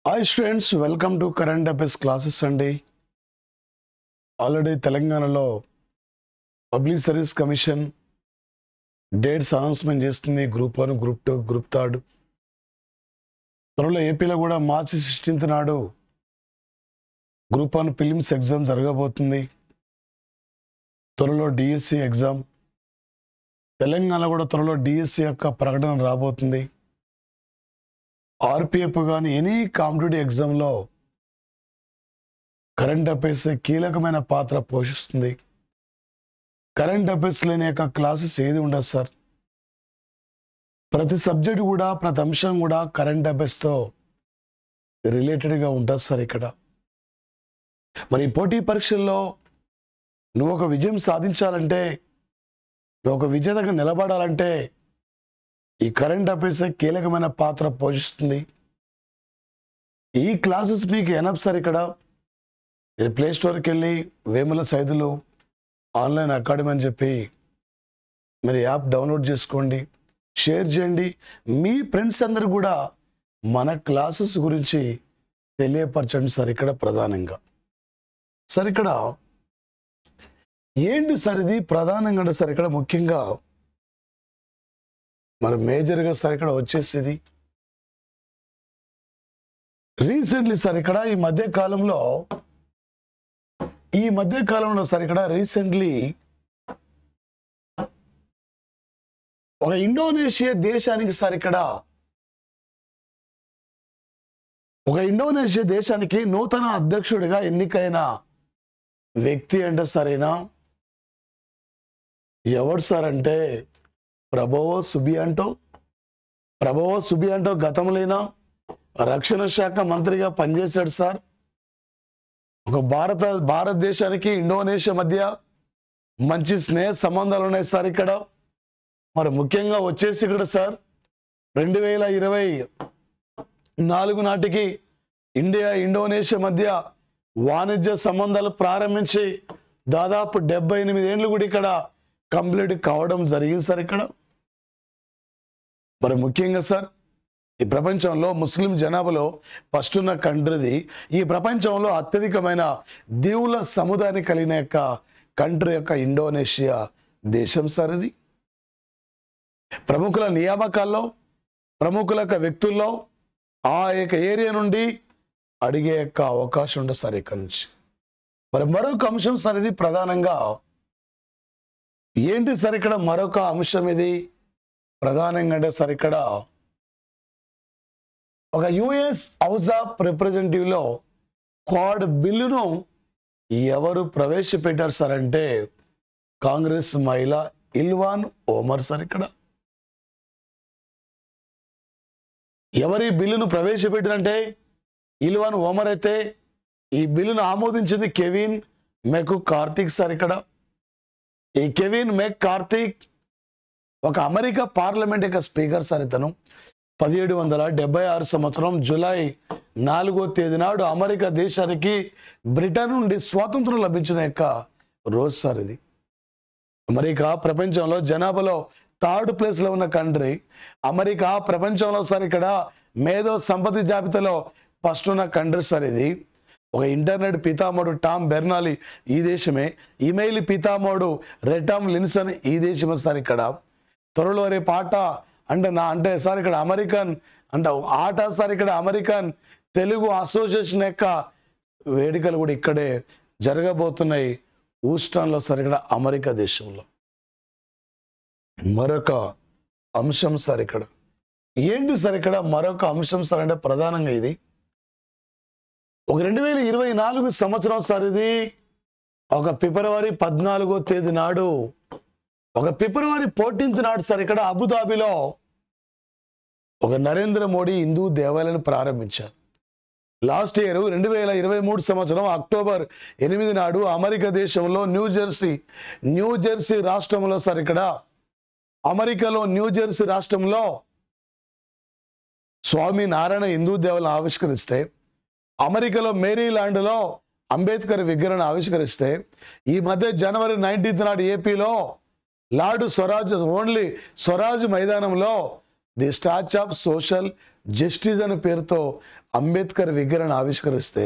Hi students, welcome to current affairs classes అండి. Already తెలంగాణలో public service commission dates announcement చేస్తుంది. Group 1, group 2, group 3. త్వరలో ఏపీలో కూడా మార్చి 16th నాడు గ్రూప్ 1 ప్రిలిమ్స్ ఎగ్జామ్ జరగబోతుంది. త్వరలో డిఎస్సి ఎగ్జామ్. తెలంగాణ కూడా త్వరలో డిఎస్సి యొక్క ప్రకటన రాబోతుంది. ఆర్పిఎఫ్ కానీ ఎనీ కాంపిటేటివ్ ఎగ్జామ్లో కరెంట్ అఫైర్స్ కీలకమైన పాత్ర పోషిస్తుంది. కరెంట్ అఫైర్స్ లేని యొక్క క్లాసెస్ ఏది ఉండదు సార్. ప్రతి సబ్జెక్ట్ కూడా, ప్రతి అంశం కూడా కరెంట్ అఫైర్స్తో రిలేటెడ్గా ఉంటుంది సార్. ఇక్కడ మరి పోటీ పరీక్షల్లో నువ్వు ఒక విజయం సాధించాలంటే, నువ్వు ఒక విజేతగా నిలబడాలంటే ఈ కరెంట్ అఫైర్స్ కీలకమైన పాత్ర పోషిస్తుంది. ఈ క్లాసెస్ మీకు ఎనఫ్ సార్. ఇక్కడ మీరు ప్లే స్టోర్కి వెళ్ళి వేముల సైదులు ఆన్లైన్ అకాడమీ అని చెప్పి మీరు యాప్ డౌన్లోడ్ చేసుకోండి, షేర్ చేయండి. మీ ఫ్రెండ్స్ అందరు కూడా మన క్లాసెస్ గురించి తెలియపరచండి సార్. ఇక్కడ ప్రధానంగా సార్, ఇక్కడ ఏంటి సార్ ఇది ప్రధానంగా అంటే సార్, ఇక్కడ ముఖ్యంగా మరి మేజర్గా సార్ ఇక్కడ వచ్చేసింది రీసెంట్లీ సార్. ఇక్కడ ఈ మధ్య కాలంలో సార్ ఇక్కడ రీసెంట్లీ ఒక ఇండోనేషియా దేశానికి సార్, ఇక్కడ ఒక ఇండోనేషియా దేశానికి నూతన అధ్యక్షుడిగా ఎన్నికైన వ్యక్తి అంటే సరేనా ఎవరు సార్ అంటే ప్రభోవో సుబియాంటో గతంలోనా రక్షణ శాఖ మంత్రిగా పనిచేశాడు సార్. ఒక భారతదేశానికి ఇండోనేషియా మధ్య మంచి స్నేహ సంబంధాలు ఉన్నాయి సార్. ఇక్కడ మరి ముఖ్యంగా వచ్చేసి ఇక్కడ సార్ 2024 నాటికి ఇండియా ఇండోనేషియా మధ్య వాణిజ్య సంబంధాలు ప్రారంభించి దాదాపు 78 ఏళ్ళు కూడా ఇక్కడ కంప్లీట్ కావడం జరిగింది సార్. ఇక్కడ మరి ముఖ్యంగా సార్ ఈ ప్రపంచంలో ముస్లిం జనాభాలో ఫస్ట్ ఉన్న కంట్రీది. ఈ ప్రపంచంలో అత్యధికమైన దీవుల సముదాయాన్ని కలిగిన యొక్క కంట్రీ యొక్క ఇండోనేషియా దేశం సార్. ఇది ప్రముఖుల నియామకాల్లో, ప్రముఖుల యొక్క వ్యక్తుల్లో ఆ యొక్క ఏరియా నుండి అడిగే యొక్క అవకాశం ఉంటుంది సార్ ఇక్కడ నుంచి. మరి మరొక అంశం సార్ ఇది ప్రధానంగా ఏంటి సార్, ఇక్కడ మరొక అంశం ఇది ప్రధానంగా అంటే సార్, ఇక్కడ ఒక యుఎస్ హౌస్ ఆఫ్ రిప్రజెంటేటివ్లో క్వాడ్ బిల్లును ఎవరు ప్రవేశపెట్టారు సార్ అంటే కాంగ్రెస్ మహిళ ఇల్వాన్ ఓమర్ సార్. ఇక్కడ ఎవరి బిల్లును ప్రవేశపెట్టారంటే ఇల్వాన్ ఓమర్ అయితే ఈ బిల్లును ఆమోదించింది కెవిన్ మెక్ కార్తిక్ సార్. ఇక్కడ ఈ కెవిన్ మెక్ కార్తిక్ ఒక అమెరికా పార్లమెంట్ యొక్క స్పీకర్ సార్. ఇతను 1776 సంవత్సరం జూలై 4వ తేదీ నాడు అమెరికా దేశానికి బ్రిటన్ నుండి స్వాతంత్రం లభించిన యొక్క రోజు సార్ ఇది. అమెరికా ప్రపంచంలో జనాభాలో 3rd ప్లేస్లో ఉన్న కంట్రీ అమెరికా. ప్రపంచంలో సార్ ఇక్కడ మేధో సంపత్తి జాబితాలో ఫస్ట్ ఉన్న కంట్రీ సార్ ఇది. ఒక ఇంటర్నెట్ పితామహుడు టామ్ బెర్నాలీ ఈ దేశమే. ఈమెయిల్ పితామహుడు రెటామ్ లిన్సన్ ఈ దేశమే సార్. ఇక్కడ త్వరలో రేపు ఆట అంటే సార్ ఇక్కడ అమెరికన్ అంటే ఆట సార్. ఇక్కడ అమెరికన్ తెలుగు అసోసియేషన్ యొక్క వేడుకలు కూడా ఇక్కడే జరగబోతున్నాయి హూస్టన్లో సార్. ఇక్కడ అమెరికా దేశంలో మరొక అంశం సార్. ఇక్కడ ఏంటి సార్, ఇక్కడ మరొక అంశం సార్ అంటే ప్రధానంగా ఇది ఒక 2024 సంవత్సరం సార్. ఇది ఒక ఫిబ్రవరి 14వ తేదీ నాడు, ఒక ఫిబ్రవరి 14th నాడు సార్ ఇక్కడ అబుదాబిలో ఒక నరేంద్ర మోడీ హిందూ దేవాలయాన్ని ప్రారంభించారు. లాస్ట్ ఇయర్ 2023 సంవత్సరం అక్టోబర్ 8 నాడు అమెరికా దేశంలో న్యూజెర్సీ రాష్ట్రంలో సార్, ఇక్కడ అమెరికాలో న్యూజెర్సీ రాష్ట్రంలో స్వామి నారాయణ హిందూ దేవాలయాన్ని ఆవిష్కరిస్తే, అమెరికాలో మేరీల్యాండ్లో అంబేద్కర్ విగ్రహాన్ని ఆవిష్కరిస్తే, ఈ మధ్య జనవరి 19th నాడు ఏపీలో లార్డ్ స్వరాజ్ మైదానంలో the statue of social justice అనే పేరుతో అంబేద్కర్ విగ్రహాన్ని ఆవిష్కరిస్తే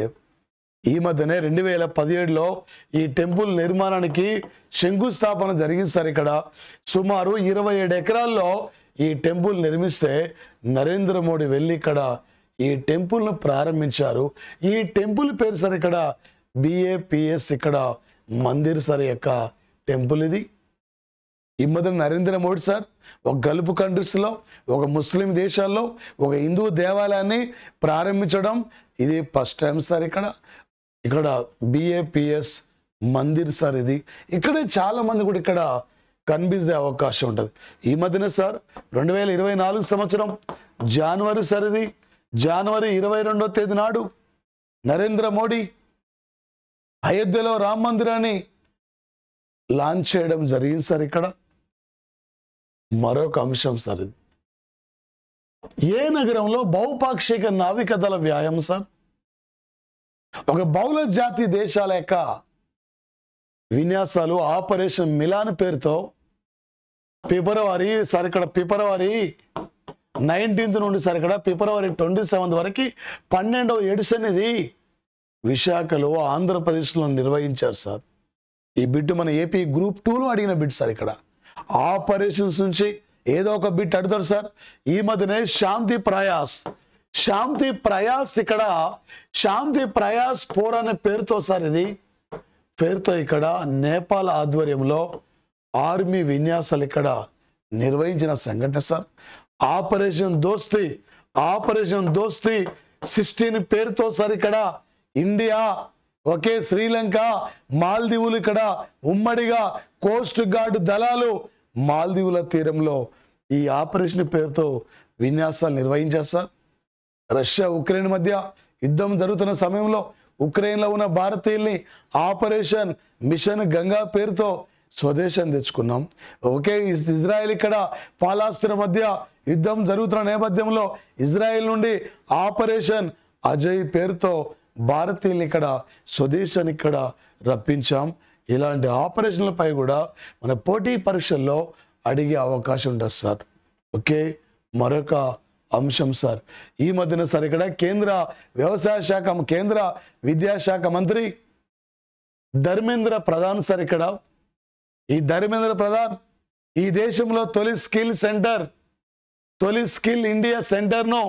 ఈ మధ్యనే 2017లో ఈ టెంపుల్ నిర్మాణానికి శంకుస్థాపన జరిగింది సార్. ఇక్కడ సుమారు 27 ఎకరాల్లో ఈ టెంపుల్ నిర్మిస్తే నరేంద్ర మోడీ వెళ్ళి ఇక్కడ ఈ టెంపుల్ను ప్రారంభించారు. ఈ టెంపుల్ పేరు సార్ ఇక్కడ BAPS ఇక్కడ మందిర్ సార్ యొక్క టెంపుల్ ఇది. ఈ మధ్య నరేంద్ర మోడీ సార్ ఒక గల్ఫ్ కంట్రీస్లో, ఒక ముస్లిం దేశాల్లో ఒక హిందూ దేవాలయాన్ని ప్రారంభించడం ఇది ఫస్ట్ టైం సార్. ఇక్కడ BAPS మందిర్ సార్ ఇది. ఇక్కడే చాలా మంది కూడా ఇక్కడ కనిపించే అవకాశం ఉంటుంది. ఈ మధ్యనే సార్ 2024 సంవత్సరం జనవరి సార్ ఇది, జనవరి 22వ తేదీ నాడు నరేంద్ర మోడీ అయోధ్యలో రామ మందిరాన్ని లాంచ్ చేయడం జరిగింది సార్. ఇక్కడ మరొక అంశం సార్ ఇది. ఏ నగరంలో బహుపాక్షిక నావికాదళ వ్యాయామం సార్, ఒక బహుళ జాతి దేశాల యొక్క విన్యాసాలు ఆపరేషన్ మిలాన్ పేరుతో ఫిబ్రవరి 19th నుండి సార్ ఇక్కడ ఫిబ్రవరి 27 వరకు 12వ ఎడిషన్ ఇది విశాఖలో ఆంధ్రప్రదేశ్లో నిర్వహించారు సార్. ఈ బిట్ మన ఏపీ గ్రూప్ 2లో అడిగిన బిట్ సార్. ఇక్కడ ఆపరేషన్స్ నుంచి ఏదో ఒక బిట్ అడుగుతారు సార్. ఈ మధ్యనే శాంతి ప్రయాస్ ఇక్కడ శాంతి ప్రయాస్ 4 అనే పేరుతో సార్ ఇది పేరుతో ఇక్కడ నేపాల్ ఆధ్వర్యంలో ఆర్మీ విన్యాసాలు ఇక్కడ నిర్వహించిన సంఘటన సార్. ఆపరేషన్ దోస్తి 16 పేరుతో సార్ ఇక్కడ ఇండియా, ఒకే శ్రీలంక, మాల్దీవులు ఇక్కడ ఉమ్మడిగా కోస్ట్ గార్డ్ దళాలు మాల్దీవుల తీరంలో ఈ ఆపరేషన్ పేరుతో విన్యాసాలు నిర్వహించారు సార్. రష్యా ఉక్రెయిన్ మధ్య యుద్ధం జరుగుతున్న సమయంలో ఉక్రెయిన్లో ఉన్న భారతీయుల్ని ఆపరేషన్ మిషన్ గంగా పేరుతో స్వదేశం తెచ్చుకున్నాం. ఓకే, ఇజ్రాయెల్ ఇక్కడ పాలస్తీనా మధ్య యుద్ధం జరుగుతున్న నేపథ్యంలో ఇజ్రాయెల్ నుండి ఆపరేషన్ అజయ్ పేరుతో భారతీయుల్ని ఇక్కడ స్వదేశాన్ని ఇక్కడ రప్పించాం. ఇలాంటి ఆపరేషన్లపై కూడా మన పోటీ పరీక్షల్లో అడిగే అవకాశం ఉంటుంది సార్. ఓకే, మరొక అంశం సార్. ఈ మధ్యన సార్ ఇక్కడ కేంద్ర విద్యాశాఖ మంత్రి ధర్మేంద్ర ప్రధాన్ సార్ ఇక్కడ ఈ ధర్మేంద్ర ప్రధాన్ ఈ దేశంలో తొలి స్కిల్ ఇండియా సెంటర్ను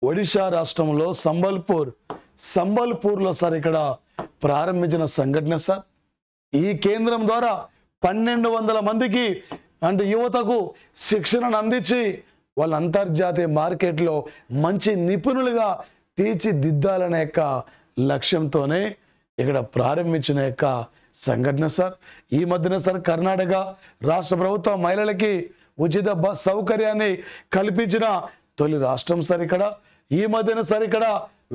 ఒడిశా రాష్ట్రంలో సంబల్పూర్లో సార్ ఇక్కడ ప్రారంభించిన సంఘటన సార్. ఈ కేంద్రం ద్వారా 1200 మందికి అంటే యువతకు శిక్షణను అందించి వాళ్ళ అంతర్జాతీయ మార్కెట్లో మంచి నిపుణులుగా తీర్చిదిద్దాలనే యొక్క లక్ష్యంతోనే ఇక్కడ ప్రారంభించిన యొక్క సంఘటన సార్. ఈ మధ్యన సార్ కర్ణాటక రాష్ట్ర ప్రభుత్వం మహిళలకి ఉచిత బస్ సౌకర్యాన్ని కల్పించిన తొలి రాష్ట్రం సార్ ఇక్కడ. ఈ మధ్యన సార్ ఇక్కడ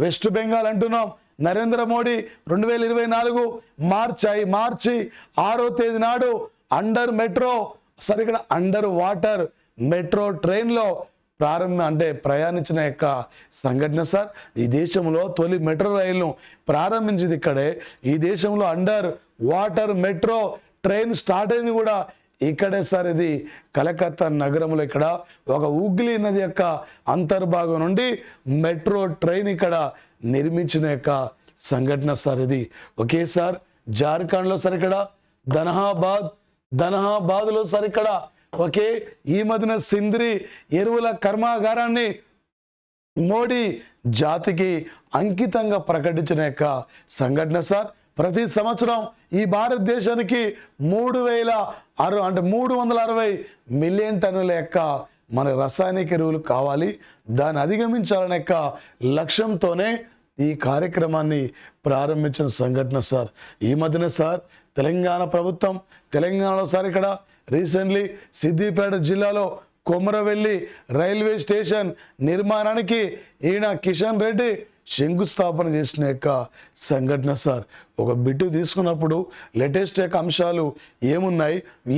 వెస్ట్ బెంగాల్ అంటున్నాం. నరేంద్ర మోడీ 2024 మార్చి 6వ తేదీ నాడు అండర్ వాటర్ మెట్రో ట్రైన్లో ప్రయాణించిన యొక్క సంఘటన సార్. ఈ దేశంలో తొలి మెట్రో రైలును ప్రారంభించింది ఇక్కడే. ఈ దేశంలో under water metro train start అయింది కూడా ఇక్కడే సార్. ఇది కలకత్తా నగరంలో ఇక్కడ ఒక హుగ్లీ నది యొక్క అంతర్భాగం నుండి మెట్రో ట్రైన్ ఇక్కడ నిర్మించిన యొక్క సంఘటన సార్ ఇది. ఒకే సార్ జార్ఖండ్లో సార్ ఇక్కడ ధనహాబాద్లో సార్ ఇక్కడ ఒకే ఈ మధ్యన సింద్రి ఎరువుల కర్మాగారాన్ని మోడీ జాతికి అంకితంగా ప్రకటించిన యొక్క సంఘటన సార్. ప్రతి సంవత్సరం ఈ భారతదేశానికి 360 మిలియన్ టన్నుల యొక్క మన రసాయనిక ఎరువులు కావాలి. దాన్ని అధిగమించాలనే యొక్క లక్ష్యంతోనే ఈ కార్యక్రమాన్ని ప్రారంభించిన సంఘటన సార్. ఈ మధ్యన సార్ తెలంగాణలో సార్ ఇక్కడ రీసెంట్లీ సిద్దిపేట జిల్లాలో కొమరవెల్లి రైల్వే స్టేషన్ నిర్మాణానికి ఈయన కిషన్ రెడ్డి శంకుస్థాపన చేసిన యొక్క సంఘటన సార్. ఒక బిట్టు తీసుకున్నప్పుడు లేటెస్ట్ యొక్క అంశాలు ఏమున్నాయి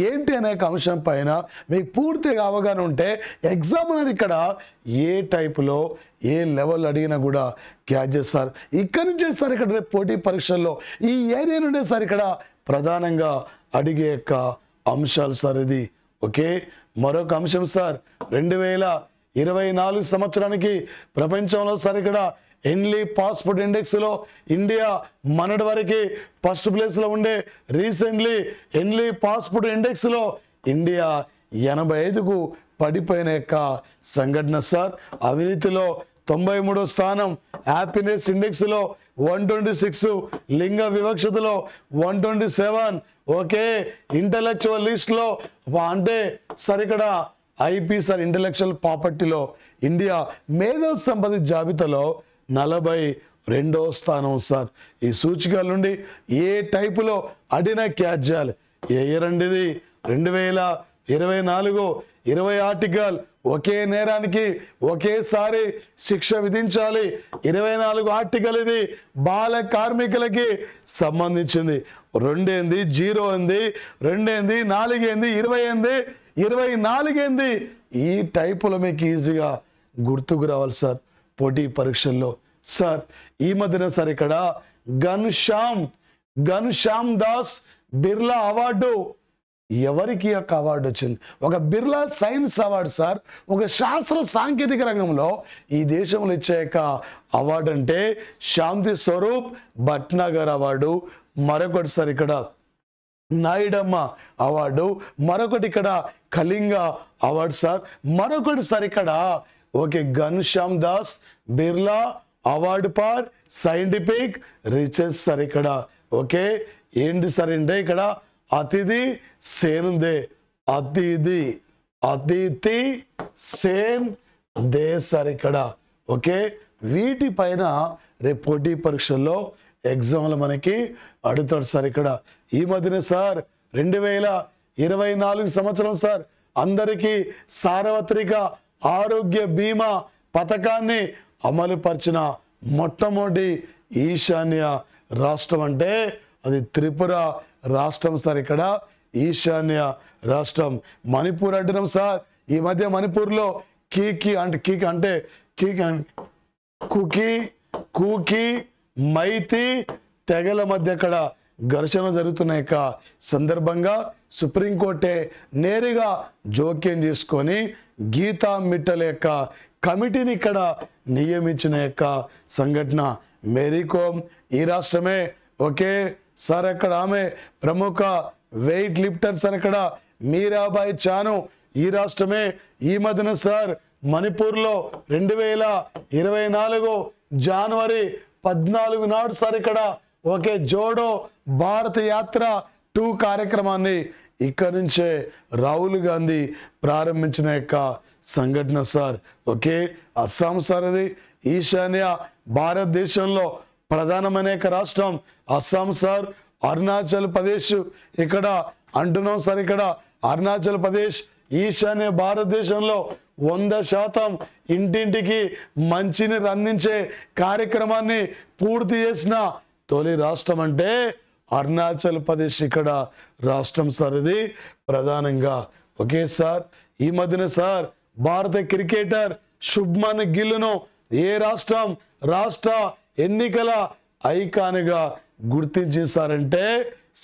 ఏంటి అనే అంశం పైన మీకు పూర్తిగా అవగాహన ఉంటే ఎగ్జామినర్ ఇక్కడ ఏ టైపులో ఏ లెవెల్ అడిగినా కూడా క్యాచ్ చేస్తారు. ఇక్కడి నుంచే సార్ ఇక్కడ రేపు పోటీ పరీక్షల్లో ఈ ఏరియా నుండే సార్ ఇక్కడ ప్రధానంగా అడిగే యొక్క అంశాలు సార్ ఇది. ఓకే, మరొక అంశం సార్ 2000 24 సంవత్సరానికి ప్రపంచంలో సార్ ఇక్కడ ఎన్లీ పాస్పోర్ట్ ఇండెక్స్లో ఇండియా మనటి వరకు ఫస్ట్ ప్లేస్లో ఉండే. రీసెంట్లీ ఎన్లీ పాస్పోర్ట్ ఇండెక్స్లో ఇండియా 85కు పడిపోయిన యొక్క సంఘటన సార్. అవినీతిలో 93వ స్థానం, హ్యాపీనెస్ ఇండెక్స్లో 126, లింగ వివక్షతలో 127, ఓకే ఇంటలెక్చువల్ లిస్ట్లో అంటే సార్ ఇక్కడ ఐపీ సార్ ఇంటలెక్చువల్ ప్రాపర్టీలో ఇండియా మేధో సంపద జాబితాలో 42వ స్థానం సార్. ఈ సూచికల నుండి ఏ టైపులో అడినా క్యాచ్ చేయాలి. ఏ ఇయర్ అండి ఇది? 2024 20 ఆర్టికల్. ఒకే నేరానికి ఒకేసారి శిక్ష విధించాలి. 24 ఆర్టికల్ ఇది బాల కార్మికులకి సంబంధించింది. 2 ఏంది, 0 ఏంది, 2 ఏంది, 4 ఏంది, 20 ఏంది, 24 ఏంది, ఈ టైపులో మీకు ఈజీగా గుర్తుకు రావాలి సార్ పోటీ పరీక్షల్లో. సార్ ఈ మధ్యన సార్ ఇక్కడ ఘనశ్యామ్ దాస్ బిర్లా అవార్డు ఎవరికి యొక్క అవార్డు వచ్చింది? ఒక బిర్లా సైన్స్ అవార్డు సార్. ఒక శాస్త్ర సాంకేతిక రంగంలో ఈ దేశంలో ఇచ్చే యొక్క అవార్డు అంటే శాంతి స్వరూప్ భట్నాగర్ అవార్డు. మరొకటి సార్ ఇక్కడ నాయుడమ్మ అవార్డు, మరొకటి ఇక్కడ కళింగ అవార్డు సార్. మరొకటి సార్ ఇక్కడ okay Ghanshyam Das Birla award for scientific research sir ఇక్కడ. ఓకే ఏంటి సార్ అంటే ఇక్కడ అతిథి సేన్ దే, అతిథి సేన్ దే సార్ ఇక్కడ. ఓకే వీటిపైన రేపు పోటీ పరీక్షల్లో ఎగ్జామ్లు మనకి అడుగుతాడు సార్ ఇక్కడ. ఈ మధ్యనే సార్ 2024 సంవత్సరం సార్ అందరికీ సార్వత్రిక ఆరోగ్య బీమా పథకాన్ని అమలు పరిచిన మొట్టమొదటి ఈశాన్య రాష్ట్రం అంటే అది త్రిపుర రాష్ట్రం సార్ ఇక్కడ. ఈశాన్య రాష్ట్రం. మణిపూర్ అంటున్నాం సార్. ఈ మధ్య మణిపూర్లో కూకి మైతి తెగల మధ్య అక్కడ ఘర్షణ జరుగుతున్న యొక్క సందర్భంగా సుప్రీంకోర్టే నేరుగా జోక్యం చేసుకొని గీతా మిట్టల్ యొక్క కమిటీని ఇక్కడ నియమించిన యొక్క సంఘటన. మేరీకోమ్ ఈ రాష్ట్రమే. ఓకే సార్ అక్కడ ఆమె ప్రముఖ వెయిట్ లిఫ్టర్స్ అని అక్కడ మీరాబాయి చాను ఈ రాష్ట్రమే. ఈ మధ్యన సార్ మణిపూర్లో 2024 జనవరి 14 నాడు సార్ ఇక్కడ ఓకే జోడో భారత యాత్ర 2 కార్యక్రమాన్ని ఇక్కడ నుంచే రాహుల్ గాంధీ ప్రారంభించిన యొక్క సంఘటన సార్. ఓకే అస్సాం సార్ అది ఈశాన్య భారతదేశంలో ప్రధానమైన రాష్ట్రం అస్సాం సార్. అరుణాచల్ ప్రదేశ్ ఇక్కడ అంటున్నాం సార్. ఇక్కడ అరుణాచల్ ప్రదేశ్ ఈశాన్య భారతదేశంలో 100% ఇంటింటికి మంచినీరు అందించే కార్యక్రమాన్ని పూర్తి చేసిన తొలి రాష్ట్రం అంటే అరుణాచల్ ప్రదేశ్ ఇక్కడ రాష్ట్రం సార్ ఇది ప్రధానంగా. ఓకే సార్ ఈ మధ్యన సార్ భారత క్రికెటర్ శుభ్మన్ గిల్ను ఏ రాష్ట్రం రాష్ట్ర ఎన్నికల ఐకాన్గా గుర్తించేశారంటే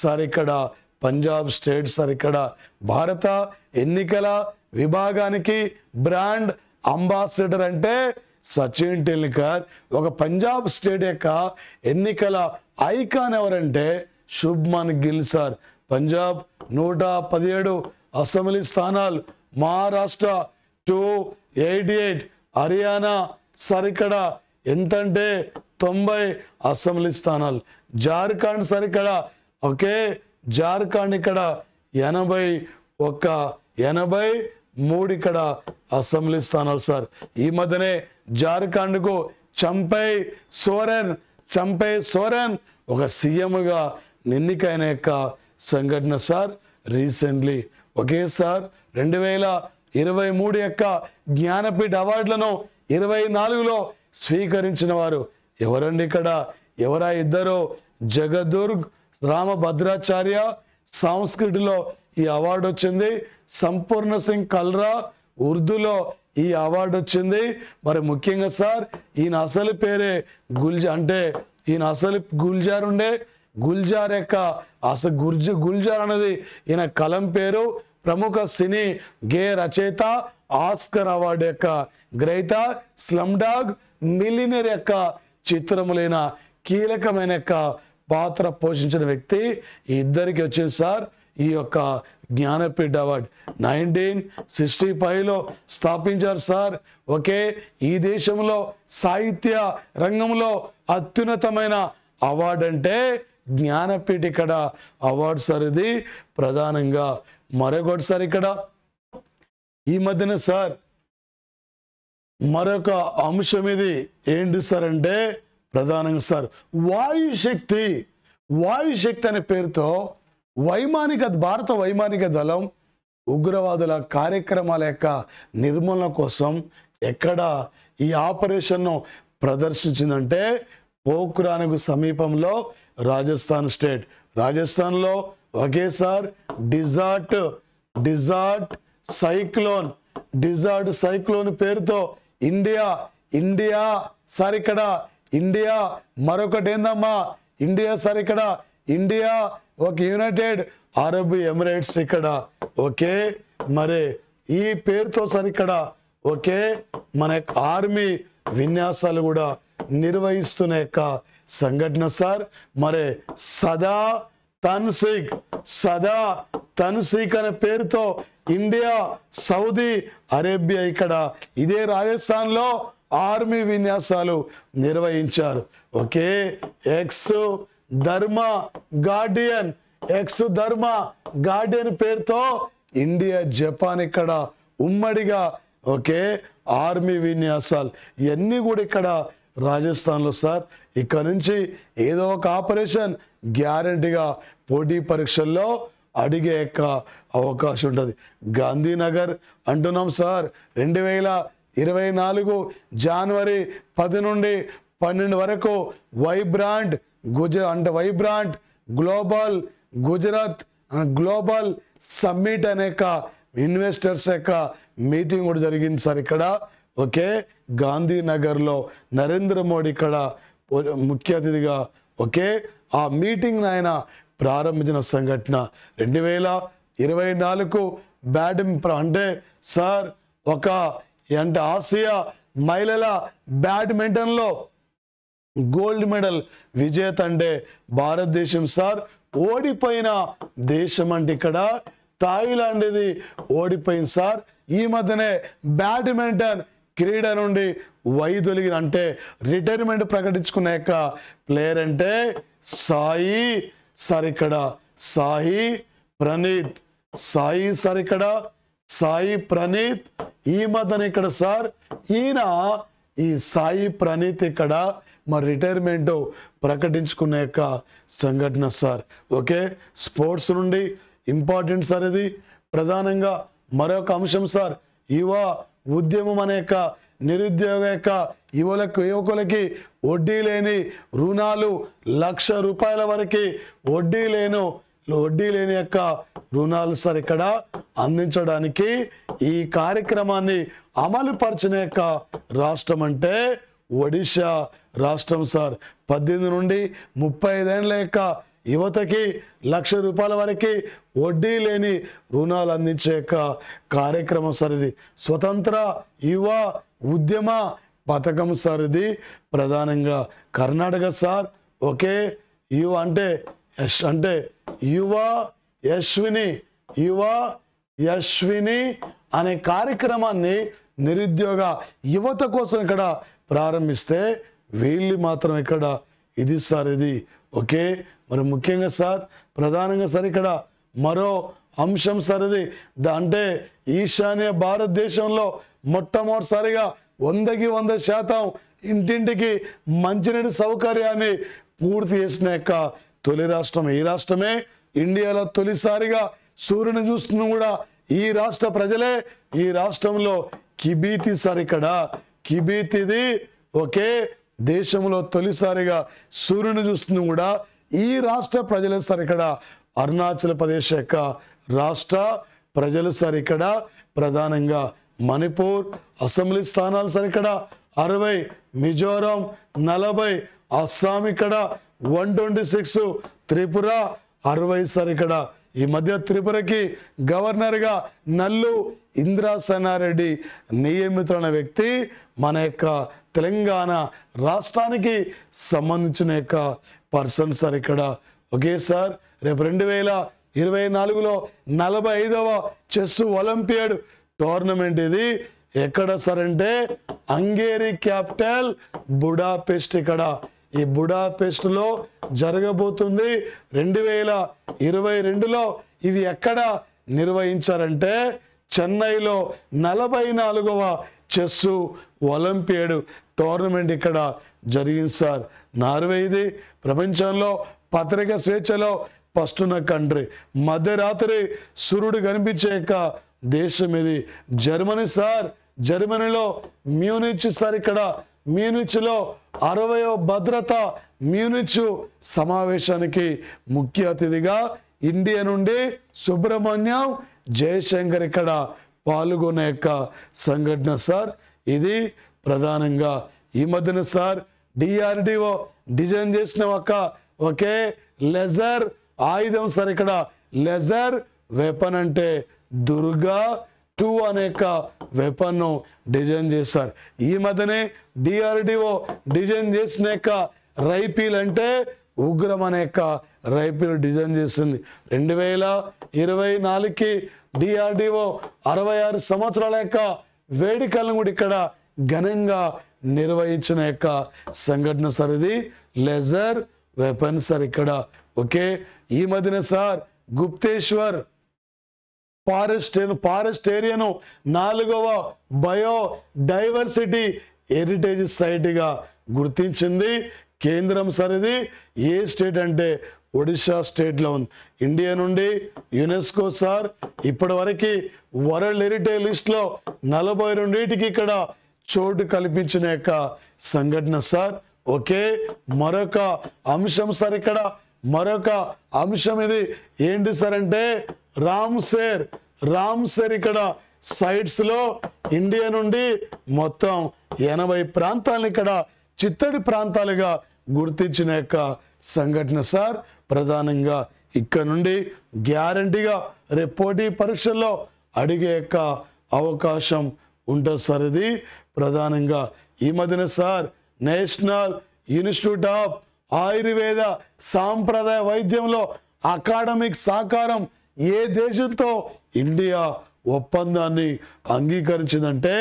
సార్ ఇక్కడ పంజాబ్ స్టేట్ సార్. ఇక్కడ భారత ఎన్నికల విభాగానికి బ్రాండ్ అంబాసిడర్ అంటే సచిన్ టెండూల్కర్. ఒక పంజాబ్ స్టేట్ యొక్క ఎన్నికల ఐకాన్ ఎవరంటే శుభ్మన్ గిల్ సార్. పంజాబ్ 117 అసెంబ్లీ స్థానాలు, మహారాష్ట్ర 288, హర్యానా సార్ ఇక్కడ ఎంతంటే 90 అసెంబ్లీ స్థానాలు, జార్ఖండ్ సార్ ఇక్కడ ఓకే జార్ఖండ్ ఇక్కడ 83 ఇక్కడ అసెంబ్లీ స్థానాలు సార్. ఈ మధ్యనే జార్ఖండ్కు చంపై సోరెన్ ఒక సీఎంగా ఎన్నికైన యొక్క సంఘటన సార్ రీసెంట్లీ. ఒకే సార్ 2023 యొక్క జ్ఞానపీఠ అవార్డులను 24లో స్వీకరించిన వారు ఎవరండి? ఇక్కడ ఎవరా ఇద్దరు? జగదుర్గ్ రామభద్రాచార్య సంస్కృతిలో ఈ అవార్డు వచ్చింది. సంపూర్ణ సింగ్ కల్రా ఉర్దూలో ఈ అవార్డు వచ్చింది. మరి ముఖ్యంగా సార్ ఈయన అసలు పేరే గుల్జార్. అంటే ఈయన అసలు గుల్జార్ ఉండే గుల్జార్ యొక్క అసలు గుల్జార్ అనేది ఈయన కలం పేరు. ప్రముఖ సినీ గేయ రచయిత, ఆస్కర్ అవార్డు యొక్క గ్రహీత స్లమ్ డాగ్ మిలియనర్ యొక్క చిత్రములైన కీలకమైన యొక్క పాత్ర పోషించిన వ్యక్తి. ఈ ఇద్దరికి వచ్చింది సార్ ఈ యొక్క జ్ఞానపీఠ అవార్డ్. 1965లో స్థాపించారు సార్. ఓకే, ఈ దేశంలో సాహిత్య రంగంలో అత్యున్నతమైన అవార్డు అంటే జ్ఞానపీఠ ఇక్కడ అవార్డు సార్. ఇది ప్రధానంగా మరొకటి సార్ ఇక్కడ ఈ మధ్యన సార్ మరొక అంశం ఇది ఏంటి సార్ అంటే ప్రధానంగా సార్ వాయుశక్తి అనే పేరుతో భారత వైమానిక దళం ఉగ్రవాదుల కార్యక్రమాల యొక్క నిర్మూలన కోసం ఎక్కడ ఈ ఆపరేషన్ను ప్రదర్శించిందంటే పోఖ్రాన్కు సమీపంలో రాజస్థాన్ స్టేట్. రాజస్థాన్లో ఒకేసారి డిజార్ట్ సైక్లోన్ పేరుతో ఇండియా సార్ ఇక్కడ ఇండియా మరొకటి ఏందమ్మా ఇండియా సార్ ఇక్కడ ఇండియా ఒక యునైటెడ్ అరబ్ ఎమిరేట్స్ ఇక్కడ. ఓకే, మరి ఈ పేరుతో సార్ ఇక్కడ ఓకే మన ఆర్మీ విన్యాసాలు కూడా నిర్వహిస్తున్న యొక్క సంఘటన సార్. మరి సదా తన్సీక్ అనే పేరుతో ఇండియా సౌదీ అరేబియా ఇక్కడ ఇదే రాజస్థాన్ లో ఆర్మీ విన్యాసాలు నిర్వహించారు. ఓకే, ఎక్స్ ధర్మ గార్డియన్ పేరుతో ఇండియా జపాన్ ఇక్కడ ఉమ్మడిగా ఓకే ఆర్మీ విన్యాసాలు ఇవన్నీ కూడా ఇక్కడ రాజస్థాన్లో సార్. ఇక్కడ నుంచి ఏదో ఒక ఆపరేషన్ గ్యారంటీగా పోటీ పరీక్షల్లో అడిగే యొక్క అవకాశం ఉంటుంది. గాంధీనగర్ అంటున్నాం సార్. 2024 జనవరి 10 నుండి 12 వరకు వైబ్రాంట్ గుజరాత్ గ్లోబల్ సమ్మిట్ అనే ఇన్వెస్టర్స్ యొక్క మీటింగ్ కూడా జరిగింది సార్ ఇక్కడ. ఓకే, గాంధీనగర్లో నరేంద్ర మోడీ ఇక్కడ ముఖ్య అతిథిగా ఓకే ఆ మీటింగ్ ఆయన ప్రారంభించిన సంఘటన. 2024 బ్యాడ్మింటన్ అంటే సార్ అంటే ఆసియా మహిళల బ్యాడ్మింటన్లో గోల్డ్ మెడల్ విజేత అంటే భారతదేశం సార్. ఓడిపోయిన దేశం అంటే ఇక్కడ థాయిలాండ్ ఇది ఓడిపోయింది సార్. ఈ మధ్యనే బ్యాడ్మింటన్ క్రీడ నుండి వైదొలిగిన అంటే రిటైర్మెంట్ ప్రకటించుకున్న యొక్క ప్లేయర్ అంటే సాయి సార్ ఇక్కడ సాయి ప్రణీత్ ఈ మధ్యన ఇక్కడ సార్ ఈయన ఈ సాయి ప్రణీత్ ఇక్కడ మరి రిటైర్మెంట్ ప్రకటించుకున్న యొక్క సంఘటన సార్. ఓకే, స్పోర్ట్స్ నుండి ఇంపార్టెంట్ సార్. ఇది ప్రధానంగా మరొక అంశం సార్ యువ ఉద్యమం అనే యొక్క నిరుద్యోగ యొక్క యువకులకి వడ్డీ లేని రుణాలు ₹1,00,000 వరకు వడ్డీ లేని యొక్క రుణాలు సార్ ఇక్కడ అందించడానికి ఈ కార్యక్రమాన్ని అమలు పరిచిన యొక్క రాష్ట్రం అంటే ఒడిశా రాష్ట్రం సార్. 18 నుండి 35 ఏళ్ల యొక్క యువతకి ₹1,00,000 వరకు వడ్డీ లేని రుణాలు అందించే కార్యక్రమం సార్. ఇది స్వతంత్ర యువ ఉద్యమ పథకం సార్. ఇది ప్రధానంగా కర్ణాటక సార్. ఓకే, యువ అంటే యువ యశ్విని అనే కార్యక్రమాన్ని నిరుద్యోగ యువత కోసం ఇక్కడ ప్రారంభిస్తే వీళ్ళు మాత్రం ఇక్కడ ఇది సార్. ఇది ఓకే, మరి ముఖ్యంగా సార్ ప్రధానంగా సార్ ఇక్కడ మరో అంశం సార్. ఇది అంటే ఈశాన్య భారతదేశంలో మొట్టమొదటిసారిగా 100% ఇంటింటికి మంచినీటి సౌకర్యాన్ని పూర్తి చేసిన యొక్క తొలి రాష్ట్రం ఈ రాష్ట్రమే. ఇండియాలో తొలిసారిగా సూర్యుని చూస్తున్న కూడా ఈ రాష్ట్ర ప్రజలే. ఈ రాష్ట్రంలో కిబీతి సార్ ఇక్కడ కిబీతిది ఓకే దేశంలో తొలిసారిగా సూర్యుని చూస్తున్న కూడా ఈ రాష్ట్ర ప్రజలే సార్ ఇక్కడ. అరుణాచల్ ప్రదేశ్ యొక్క రాష్ట్ర ప్రజలు సార్ ఇక్కడ ప్రధానంగా మణిపూర్ అసెంబ్లీ స్థానాలు సార్ ఇక్కడ 60, మిజోరాం 40, అస్సాం ఇక్కడ 126, త్రిపుర 60 సార్ ఇక్కడ. ఈ మధ్య త్రిపురకి గవర్నర్గా నల్లు ఇంద్రసేనారెడ్డి నియమితులైన వ్యక్తి మన యొక్క తెలంగాణ రాష్ట్రానికి సంబంధించిన యొక్క పర్సన్ సార్ ఇక్కడ. ఓకే సార్, రేపు 2024లో 45వ చెస్ ఒలింపియాడ్ టోర్నమెంట్ ఇది. ఎక్కడ సార్ అంటే హంగేరీ క్యాపిటల్ బుడాపెస్ట్. ఇక్కడ ఈ బుడాపెస్ట్లో జరగబోతుంది. 2022లో ఇవి ఎక్కడ నిర్వహించారంటే చెన్నైలో 44వ చెస్ ఒలింపియాడ్ టోర్నమెంట్ ఇక్కడ జరిగింది సార్. నార్వే ఇది ప్రపంచంలో పత్రిక స్వేచ్ఛలో ఫస్ట్ ఉన్న కంట్రీ. మధ్యరాత్రి సూర్యుడు కనిపించే యొక్క దేశం ఇది. జర్మనీ సార్, జర్మనీలో మ్యూనిచ్ సార్. ఇక్కడ మ్యూనిచ్లో 60వ భద్రతా మ్యూనిచ్ సమావేశానికి ముఖ్య అతిథిగా ఇండియా నుండి సుబ్రహ్మణ్యం జయశంకర్ ఇక్కడ పాల్గొనే యొక్క సంఘటన సార్. ఇది ప్రధానంగా ఈ మధ్యన సార్ డిఆర్డిఓ డిజైన్ చేసిన ఒకే లెజర్ ఆయుధం సార్. ఇక్కడ లెజర్ వెపన్ అంటే దుర్గా 2 అనే వెపన్ డిజైన్ చేశారు. ఈ మధ్యనే డిఆర్డిఓ డిజైన్ చేసిన రైఫిల్ అంటే ఉగ్రం అనే రైఫిల్ డిజైన్ చేసింది. 2024కి డిఆర్డిఓ 66 సంవత్సరాల యొక్క వేడుకలను కూడా ఇక్కడ ఘనంగా నిర్వహించిన యొక్క సంఘటన సార్. ఇది లెజర్ వెపన్ సార్ ఇక్కడ. ఓకే, ఈ మధ్యన సార్ గుప్తేశ్వర్ ఫారెస్ట్ ఏరియాను 4వ బయోడైవర్సిటీ హెరిటేజ్ సైట్గా గుర్తించింది కేంద్రం సార్. ఇది ఏ స్టేట్ అంటే ఒడిశా స్టేట్లో ఉంది. ఇండియా నుండి యునెస్కో సార్ ఇప్పటి వరకు వరల్డ్ హెరిటేజ్ లిస్ట్లో 42కి ఇక్కడ చోటు కల్పించిన యొక్క సంఘటన సార్. ఓకే, మరొక అంశం సార్. ఇక్కడ మరొక అంశం ఇది ఏంటి సార్ అంటే రామ్సేర్ ఇక్కడ సైట్స్ లో ఇండియా నుండి మొత్తం 80 ప్రాంతాలను ఇక్కడ చిత్తడి ప్రాంతాలుగా గుర్తించిన యొక్క సంఘటన సార్. ప్రధానంగా ఇక్కడ నుండి గ్యారంటీగా రేపు పోటీ పరీక్షల్లో అడిగే యొక్క అవకాశం ఉంటుంది సార్. ఇది ప్రధానంగా ఈ మధ్యన sir national institute of Ayurveda సాంప్రదాయ వైద్యంలో అకాడమిక్ సహకారం ఏ దేశంతో ఇండియా ఒప్పందాన్ని అంగీకరించిందంటే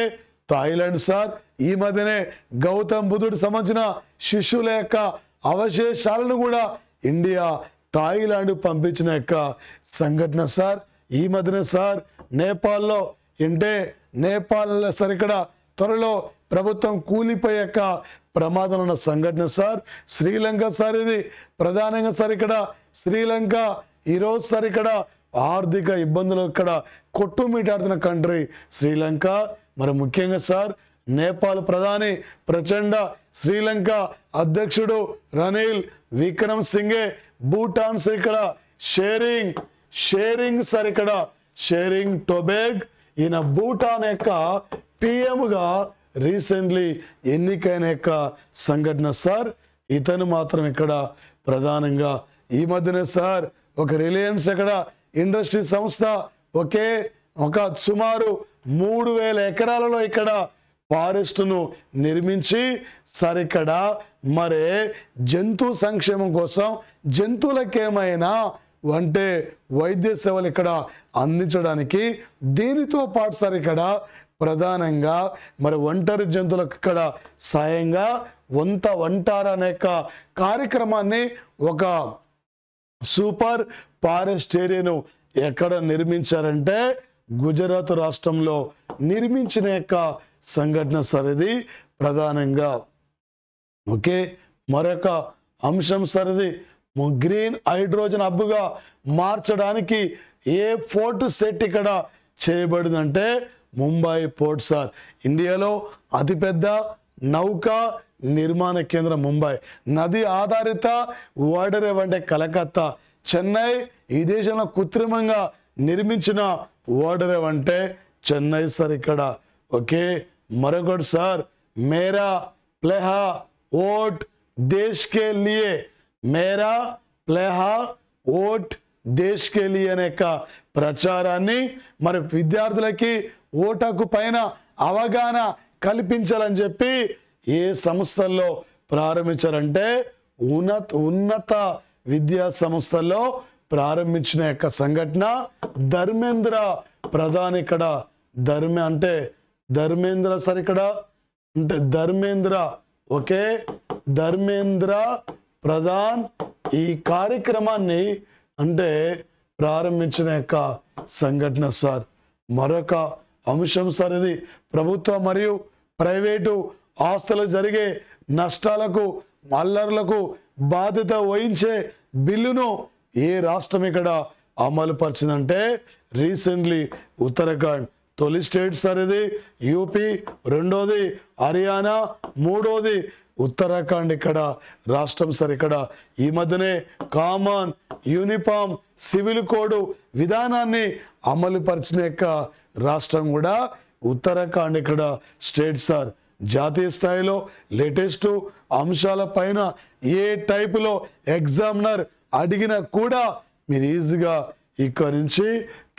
థాయిలాండ్ సార్. ఈ మధ్యనే గౌతమ్ బుద్ధుడికి సంబంధించిన శిష్యుల యొక్క అవశేషాలను కూడా ఇండియా థాయిలాండ్ పంపించిన యొక్క సంఘటన సార్. ఈ మధ్యనే సార్ నేపాల్లో నేపాల్ సార్ ఇక్కడ త్వరలో ప్రభుత్వం కూలిపోయే యొక్క ప్రమాదం ఉన్న సంఘటన సార్. శ్రీలంక సార్ ఇది ప్రధానంగా సార్. ఇక్కడ శ్రీలంక ఈరోజు సార్ ఇక్కడ ఆర్థిక ఇబ్బందులు ఇక్కడ కొట్టుమిటాడుతున్న కంట్రీ శ్రీలంక. మరి ముఖ్యంగా సార్ నేపాల్ ప్రధాని ప్రచండ, శ్రీలంక అధ్యక్షుడు రనిల్ విక్రమ్ సింఘే, భూటాన్ సార్ ఇక్కడ షేరింగ్ సార్ ఇక్కడ షేరింగ్ టొబేగ్ ఈయన భూటాన్ యొక్క పిఎంగా రీసెంట్లీ ఎన్నికైన యొక్క సంఘటన సార్. ఇతను మాత్రం ఇక్కడ ప్రధానంగా ఈ మధ్యనే సార్ ఒక రిలయన్స్ ఇక్కడ ఇండస్ట్రీ సంస్థ ఒక సుమారు 3000 ఎకరాలలో ఇక్కడ ఫారెస్ట్ను నిర్మించి సార్ ఇక్కడ మరి జంతు సంక్షేమం కోసం జంతువులకు ఏమైనా అంటే వైద్య సేవలు ఇక్కడ అందించడానికి దీనితో పాటు సార్ ఇక్కడ ప్రధానంగా మరి ఒంటరి జంతువులకు ఇక్కడ సాయంగా వంటార అనే కార్యక్రమాన్ని ఒక సూపర్ ఫారెస్ట్ ఏరియాను ఎక్కడ నిర్మించారంటే గుజరాత్ రాష్ట్రంలో నిర్మించిన యొక్క సంఘటన సార్. ఇది ప్రధానంగా ఓకే. మరొక అంశం సార్ ఇది గ్రీన్ హైడ్రోజన్ హబ్గా మార్చడానికి ఏ పోర్ట్ సెట్ ఇక్కడ చేయబడిందంటే ముంబై పోర్ట్ సార్. ఇండియాలో అతిపెద్ద నౌకా నిర్మాణ కేంద్రం ముంబై, నది ఆధారిత ఓడరేవ్ అంటే కలకత్తా, చెన్నై ఈ దేశంలో కృత్రిమంగా నిర్మించిన ఓడరేవ్ అంటే చెన్నై సార్ ఇక్కడ. ఓకే, మరొకటి సార్ మేరా ప్లేహా ఓట్ దేశ్ కే లియే, మేరా ప్లేహా ఓట్ దేశ్ కే లియే అనే ప్రచారాన్ని మరి విద్యార్థులకి ఓటకు పైన అవగాహన కల్పించాలని చెప్పి ఏ సంస్థల్లో ప్రారంభించారంటే ఉన్నత విద్యా సంస్థల్లో ప్రారంభించిన సంఘటన ధర్మేంద్ర ప్రధాన్. ఇక్కడ ధర్మేంద్ర సార్ ఇక్కడ అంటే ధర్మేంద్ర ఓకే ధర్మేంద్ర ప్రధాన్ ఈ కార్యక్రమాన్ని అంటే ప్రారంభించిన సంఘటన సార్. మరొక అంశం సార్ ఇది ప్రభుత్వ మరియు ప్రైవేటు ఆస్తులకు జరిగే నష్టాలకు అల్లర్లకు బాధ్యత వహించే బిల్లును ఏ రాష్ట్రం ఇక్కడ అమలు పరిచిందంటే రీసెంట్లీ ఉత్తరాఖండ్ తొలి స్టేట్ సార్ ఇది, యూపీ రెండోది, హర్యానా మూడోది, ఉత్తరాఖండ్ ఇక్కడ రాష్ట్రం సార్. ఇక్కడ ఈ మధ్యనే కామన్ యూనిఫామ్ సివిల్ కోడ్ విధానాన్ని అమలు పరిచిన రాష్ట్రం కూడా ఉత్తరాఖండ్ ఇక్కడ స్టేట్ సార్. జాతీయ స్థాయిలో లేటెస్ట్ అంశాల పైన ఏ టైపులో ఎగ్జామినర్ అడిగినా కూడా మీరు ఈజీగా ఇక్కడ నుంచి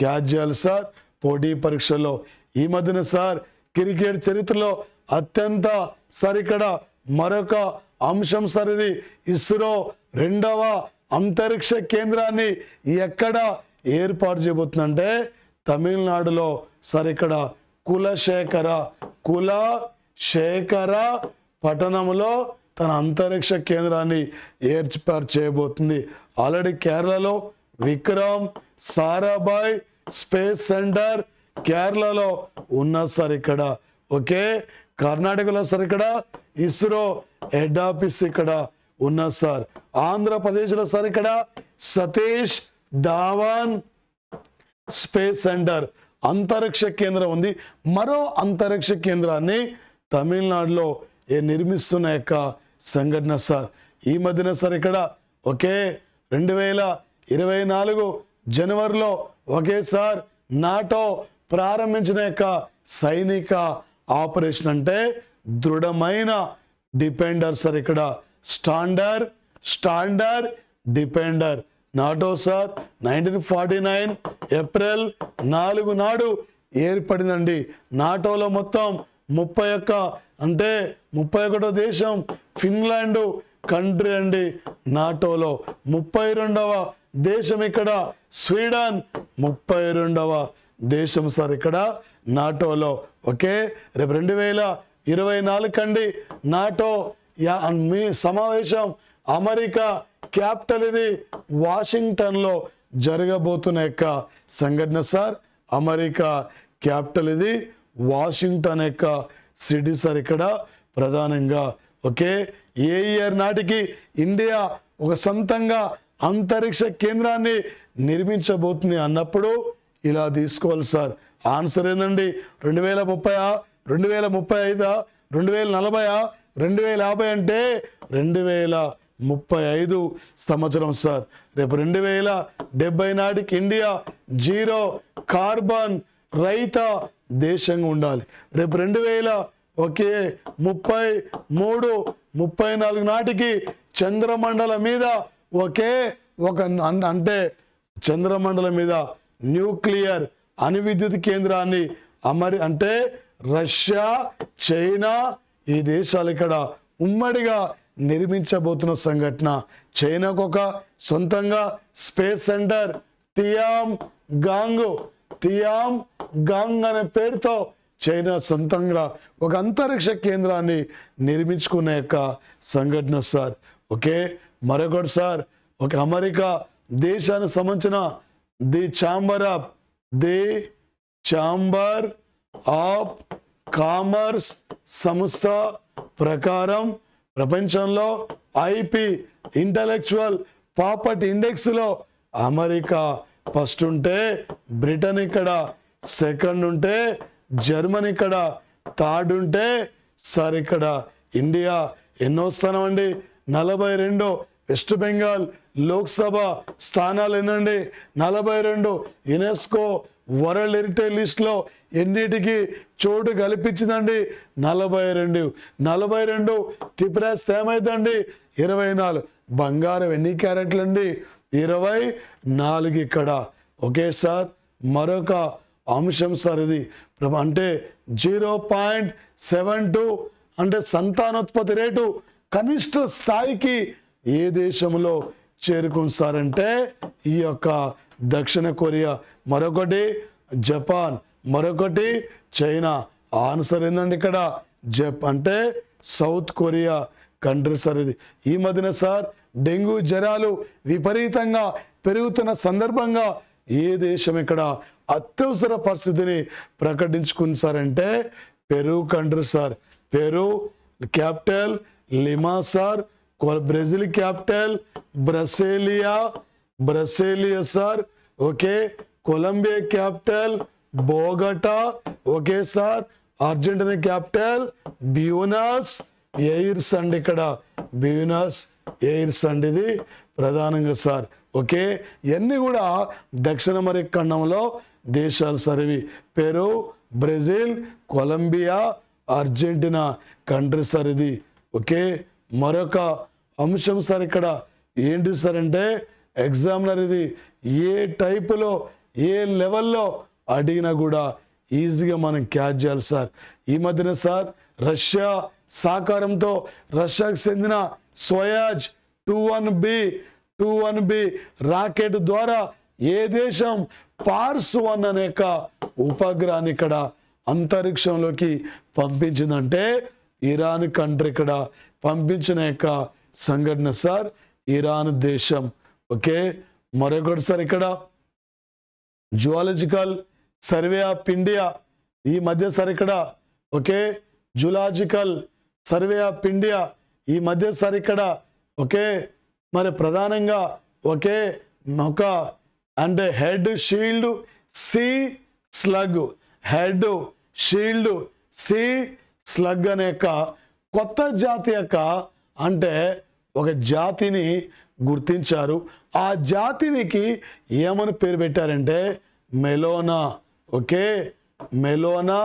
క్యాచ్ చేయాలి సార్ పోటీ పరీక్షల్లో. ఈ మధ్యన సార్ క్రికెట్ చరిత్రలో అత్యంత సార్ ఇక్కడ మరొక అంశం సార్ ఇది ఇస్రో 2వ అంతరిక్ష కేంద్రాన్ని ఎక్కడ ఏర్పాటు చేయబోతుందంటే తమిళనాడులో సార్ ఇక్కడ కులశేఖర పట్టణంలో తన అంతరిక్ష కేంద్రాన్ని ఏర్పాటు చేయబోతుంది. ఆల్రెడీ కేరళలో విక్రమ్ సారాభాయ్ స్పేస్ సెంటర్ కేరళలో ఉన్న సార్ ఇక్కడ ఓకే. కర్ణాటకలో సార్ ఇక్కడ ఇస్రో హెడ్ ఆఫీస్ ఇక్కడ ఉన్న సార్. ఆంధ్రప్రదేశ్లో సార్ ఇక్కడ సతీష్ ధావన్ స్పేస్ సెంటర్ అంతరిక్ష కేంద్రం ఉంది. మరో అంతరిక్ష కేంద్రాన్ని తమిళనాడులో నిర్మిస్తున్న సంఘటన సార్. ఈ మధ్యన సార్ ఇక్కడ ఒకే 2024 జనవరిలో ఒకేసారి నాటో ప్రారంభించిన సైనిక ఆపరేషన్ అంటే దృఢమైన డిపెండర్ సార్. ఇక్కడ స్టాండర్డ్ డిపెండర్ నాటో సార్ 1949 ఏప్రిల్ 4 నాడు ఏర్పడిందండి. నాటోలో మొత్తం 31 దేశం ఫిన్లాండ్ కంట్రీ అండి. నాటోలో 32వ దేశం ఇక్కడ స్వీడన్ 32వ దేశం సార్ ఇక్కడ నాటోలో ఓకే. రేపు 2024 కండి నాటో మీ సమావేశం అమెరికా క్యాపిటల్ ఇది వాషింగ్టన్లో జరగబోతున్న సంఘటన సార్. అమెరికా క్యాపిటల్ ఇది వాషింగ్టన్ సిటీ సార్ ఇక్కడ ప్రధానంగా ఓకే. ఏ ఇయర్ నాటికి ఇండియా ఒక సొంతంగా అంతరిక్ష కేంద్రాన్ని నిర్మించబోతుంది అన్నప్పుడు ఇలా తీసుకోవాలి సార్. ఆన్సర్ ఏందండి 2030, 2035, 2040, 2050 అంటే 2035 సంవత్సరం సార్. రేపు 2070 నాటికి ఇండియా 0 కార్బన్ రహిత దేశంగా ఉండాలి. రేపు 2033, 34 నాటికి చంద్రమండలం మీద అంటే చంద్రమండలం మీద న్యూక్లియర్ అణువిద్యుత్ కేంద్రాన్ని అంటే రష్యా చైనా ఈ దేశాలు ఇక్కడ ఉమ్మడిగా నిర్మించబోతున్న సంఘటన. చైనాకు ఒక సొంతంగా స్పేస్ సెంటర్ టియాంగాంగ్ అనే పేరుతో చైనా సొంతంగా ఒక అంతరిక్ష కేంద్రాన్ని నిర్మించుకునే సంఘటన సార్ ఓకే. మరొకటి సార్ ఒక అమెరికా దేశానికి సంబంధించిన ది ఛాంబర్ ఆఫ్ కామర్స్ సంస్థ ప్రకారం ప్రపంచంలో ఐపి ఇంటలెక్చువల్ ప్రాపర్టీ ఇండెక్స్లో అమెరికా ఫస్ట్ ఉంటే బ్రిటన్ ఇక్కడ సెకండ్ ఉంటే జర్మనీ ఇక్కడ థర్డ్ ఉంటే సార్ ఇక్కడ ఇండియా ఎన్నో స్థానం అండి 42. వెస్ట్ బెంగాల్ లోక్సభ స్థానాలు ఎన్నండి 42. యునెస్కో వరల్డ్ హెరిటేజ్ లిస్ట్లో ఎన్నిటికి చోటు కల్పించిందండి 42. తిప్రాస్ ఏమైందండి 24. బంగారం ఎన్ని క్యారెట్లు అండి 24 ఇక్కడ. ఓకే సార్, మరొక అంశం సార్ ఇది అంటే 0.72 అంటే సంతానోత్పత్తి రేటు కనిష్ట స్థాయికి ఏ దేశంలో చేరుకుంది సార్ అంటే ఈ యొక్క దక్షిణ కొరియా, మరొకటి జపాన్, మరొకటి చైనా. ఆన్సర్ ఏంటంటే ఇక్కడ అంటే సౌత్ కొరియా కంట్రీ సార్ ఇది. ఈ మధ్యన సార్ డెంగ్యూ జ్వరాలు విపరీతంగా పెరుగుతున్న సందర్భంగా ఏ దేశం ఇక్కడ అత్యవసర పరిస్థితిని ప్రకటించుకుంది సార్ అంటే Peru country sir. Peru capital Lima sir, Brazil capital Brasilia sir. Okay, Colombia capital Bogota. Okay sir, Argentina capital Buenos Aires అండి. ఇక్కడ బ్యూనస్ ఎయిర్స్ అండి ఇది ప్రధానంగా సార్. ఓకే, ఇవన్నీ కూడా దక్షిణ అమెరికా ఖండంలో దేశాలు సార్ ఇవి. Peru, Brazil, Colombia, Argentina country sir ఇది. ఓకే, మరొక అంశం సార్ ఇక్కడ ఏంటి సార్ అంటే ఎగ్జామినర్ ఇది ఏ టైపులో ఏ లెవెల్లో అడిగినా కూడా ఈజీగా మనం క్యాచ్ చేయాలి సార్. ఈ మధ్యన సార్ రష్యా సహకారంతో రష్యాకు చెందిన సోయాజ్ 21B రాకెట్ ద్వారా ఏ దేశం పార్స్ 1 అనే ఉపగ్రహాన్ని ఇక్కడ అంతరిక్షంలోకి పంపించిందంటే ఇరాన్ కంట్రీ ఇక్కడ పంపించిన సంఘటన సార్ ఇరాన్ దేశం. ఓకే, మరొకటి సార్ ఇక్కడ జువాలజికల్ సర్వే ఆఫ్ ఇండియా ఈ మధ్య సార్ ఇక్కడ. Okay, zoological survey of India ఈ మధ్య సార్ ఇక్కడ. ఓకే, మరి ప్రధానంగా ఓకే ఒక అంటే head shield sea slug, head shield sea slug అనే కొత్త జాతి అంటే ఒక జాతిని గుర్తించారు. ఆ జాతినికి ఏమని పేరు పెట్టారంటే మెలోనా. ఓకే, మెలోనా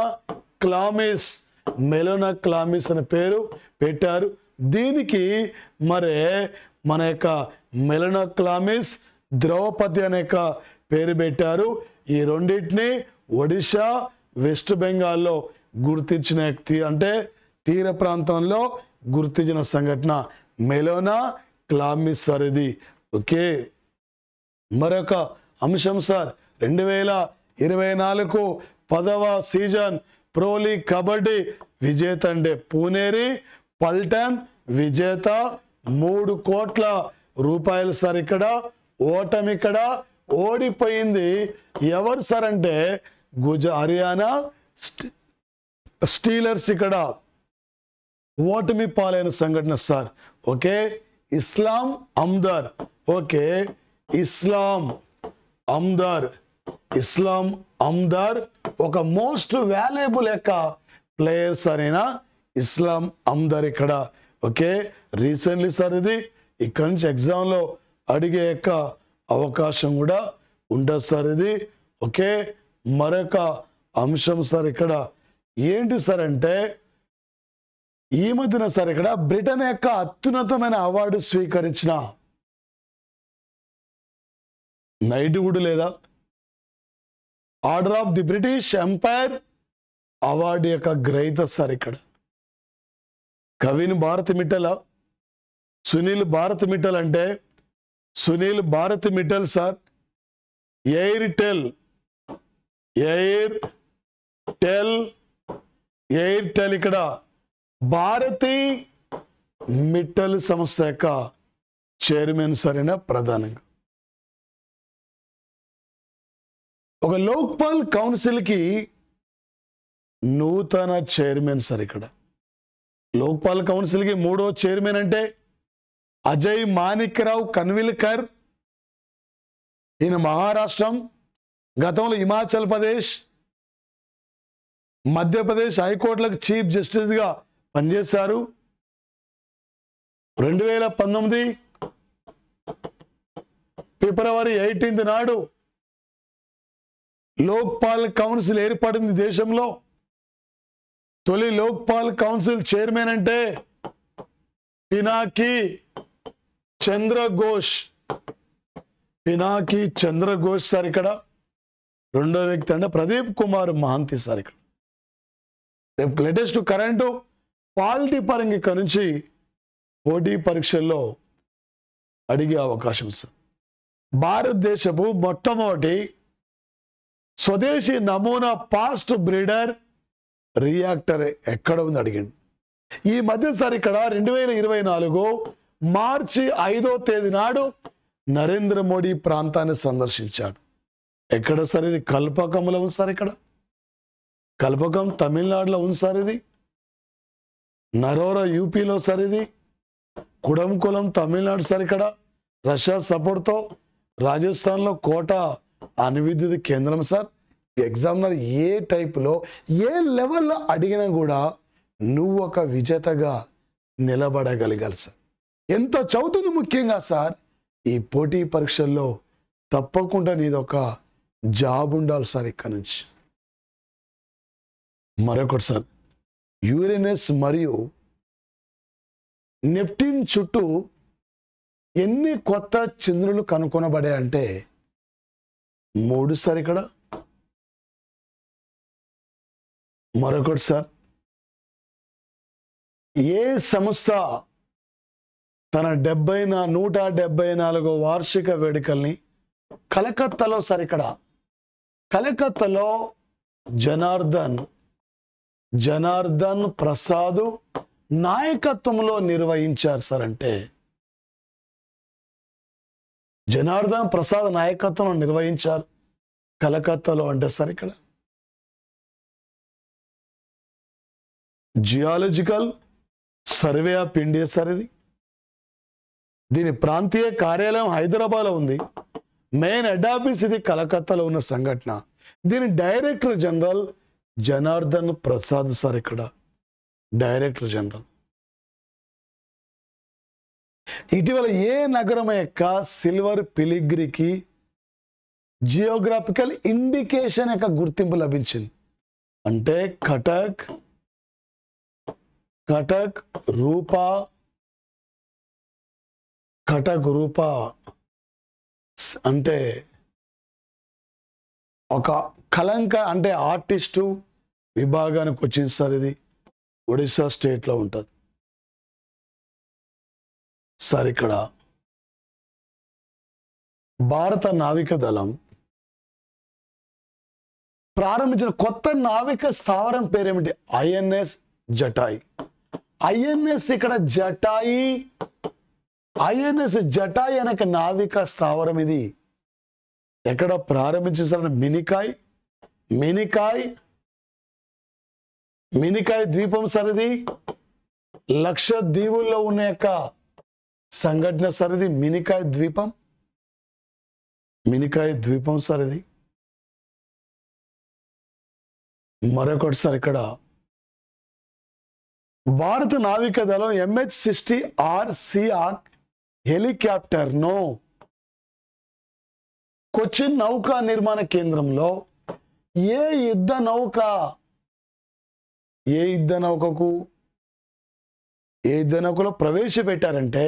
క్లామిస్ అనే పేరు పెట్టారు. దీనికి మరే మన మెలోనా క్లామిస్ ద్రౌపది అనే పేరు పెట్టారు. ఈ రెండింటిని ఒడిశా, వెస్ట్ బెంగాల్లో గుర్తించిన అంటే తీర ప్రాంతంలో గుర్తించిన సంఘటన మెలోనా క్లామిస్ సార్ ఇది. ఓకే, మరొక అంశం సార్ 2024 10వ సీజన్ ప్రో లీగ్ కబడ్డీ విజేత అంటే పూనేరి పల్టన్ విజేత 3 కోట్ల రూపాయలు సార్. ఇక్కడ ఓటమి ఇక్కడ ఓడిపోయింది ఎవరు సార్ అంటే హర్యానా స్టీలర్స్ ఇక్కడ ఓటమి పాలైన సంఘటన సార్. ఓకే, ఇస్లాం అమ్దర్. ఓకే, ఇస్లాం అమ్దర్ ఒక మోస్ట్ వాల్యుబుల్ ప్లేయర్ సార్ అయినా ఇస్లాం అమ్దర్ ఇక్కడ. ఓకే, రీసెంట్లీ సార్ ఇది ఇక్కడ నుంచి ఎగ్జామ్లో అడిగే అవకాశం కూడా ఉంటుంది సార్ ఇది. ఓకే, మరొక అంశం సార్ ఇక్కడ ఏంటి సార్ అంటే ఈ మధ్యన సార్ ఇక్కడ బ్రిటన్ అత్యున్నతమైన అవార్డు స్వీకరించిన నైట్వుడ్ లేదా order of the British empire award గ్రహీత సార్ ఇక్కడ కవిన్ భారత్ మిట్టల్, సునీల్ భారత్ మిట్టల్ అంటే సునీల్ భారత్ మిట్టల్ సార్. ఎయిర్టెల్ ఇక్కడ భారతీ మిట్టల్ సంస్థ చైర్మన్ సరైన ప్రధానంగా ఒక లోక్పాల్ కౌన్సిల్కి నూతన చైర్మన్ సార్. ఇక్కడ లోక్పాల్ కౌన్సిల్కి 3వ చైర్మన్ అంటే అజయ్ మాణిక్రావు కన్విల్కర్. ఈయన మహారాష్ట్రం, గతంలో హిమాచల్ ప్రదేశ్, మధ్యప్రదేశ్ హైకోర్టులకు చీఫ్ జస్టిస్గా పనిచేశారు. 2019 ఫిబ్రవరి 18 నాడు లోక్పాల్ కౌన్సిల్ ఏర్పడింది దేశంలో. తొలి లోక్పాల్ కౌన్సిల్ చైర్మన్ అంటే పినాకి చంద్ర ఘోష్. పినాకి చంద్రఘోష్ సార్ ఇక్కడ. రెండో వ్యక్తి అంటే ప్రదీప్ కుమార్ మహంతి సార్ ఇక్కడ. లేటెస్ట్ కరెంటు పాలిటీ పరంగా ఇక్కడ నుంచి పోటీ పరీక్షల్లో అడిగే అవకాశం సార్. భారతదేశపు మొట్టమొదటి స్వదేశీ నమూనా ఫాస్ట్ బ్రీడర్ రియాక్టర్ ఎక్కడ ఉంది అడిగింది. ఈ మధ్య సార్ ఇక్కడ 2024 మార్చి 5వ తేదీ నాడు నరేంద్ర మోడీ ప్రాంతాన్ని సందర్శించాడు. ఎక్కడ సార్ ఇది? కల్పకంలో ఉంది సార్. ఇక్కడ కల్పకం తమిళనాడులో ఉంది సార్. ఇది నరోరా యూపీలో సార్. ఇది కుడంకులం తమిళనాడు సార్. ఇక్కడ రష్యా సపోర్ట్తో రాజస్థాన్లో కోట అణువిద్యుత్ కేంద్రం సార్. ఎగ్జామినర్ ఏ టైపులో ఏ లెవెల్లో అడిగినా కూడా నువ్వు ఒక విజేతగా నిలబడగలిగాలి సార్. ఎంత చదువుతుంది ముఖ్యంగా సార్, ఈ పోటీ పరీక్షల్లో తప్పకుండా నీదొక జాబ్ ఉండాలి సార్. ఇక్కడ నుంచి మరొకటి సార్, యురేనస్ మరియు నెప్ట్యూన్ చుట్టూ ఎన్ని కొత్త చంద్రులు కనుగొనబడాయంటే 3 సార్. ఇక్కడ మరొకటి సార్, ఏ సంస్థ తన 174వ వార్షిక వేడుకల్ని కలకత్తాలో సార్. ఇక్కడ కలకత్తాలో జనార్దన్ ప్రసాద్ నాయకత్వంలో నిర్వహించారు సార్. అంటే జనార్దన్ ప్రసాద్ నాయకత్వంలో నిర్వహించారు కలకత్తాలో అంటే సార్. ఇక్కడ geological survey of India sir. ఇది దీని ప్రాంతీయ కార్యాలయం హైదరాబాద్లో ఉంది. మెయిన్ హెడ్ ఆఫీస్ ఇది కలకత్తాలో ఉన్న సంఘటన. దీని director general Janardhan Prasad sir. ఇక్కడ డైరెక్టర్ జనరల్. ఇటీవల ఏ నగరం యొక్క సిల్వర్ పిలిగ్రీకి జియోగ్రాఫికల్ ఇండికేషన్ యొక్క గుర్తింపు లభించింది అంటే కటక్ రూపా అంటే ఒక కలంక అంటే ఆర్టిస్టు విభాగానికి వచ్చింది సార్. ఇది ఒడిశా స్టేట్లో ఉంటుంది సార్. ఇక్కడ భారత నావిక దళం ప్రారంభించిన కొత్త నావిక స్థావరం పేరేమిటి? ఐఎన్ఎస్ జటాయి. ఐఎన్ఎస్ ఇక్కడ జటాయి, ఐఎన్ఎస్ జటాయి అనే నావిక స్థావరం ఇది ఎక్కడ ప్రారంభించారు? మినికాయ్ ద్వీపం సార్. ఇది లక్షద్వీపుల్లో ఉన్న యొక్క సంఘటన సార్. ఇది మినికాయ్ ద్వీపం సార్. ఇది మరొకటి సార్, ఇక్కడ భారత నావిక దళం MH-60R సియాక్ హెలికాప్టర్ను కొచ్చిన్ నౌకా నిర్మాణ కేంద్రంలో ఏ యుద్ధ నౌకలో ప్రవేశపెట్టారంటే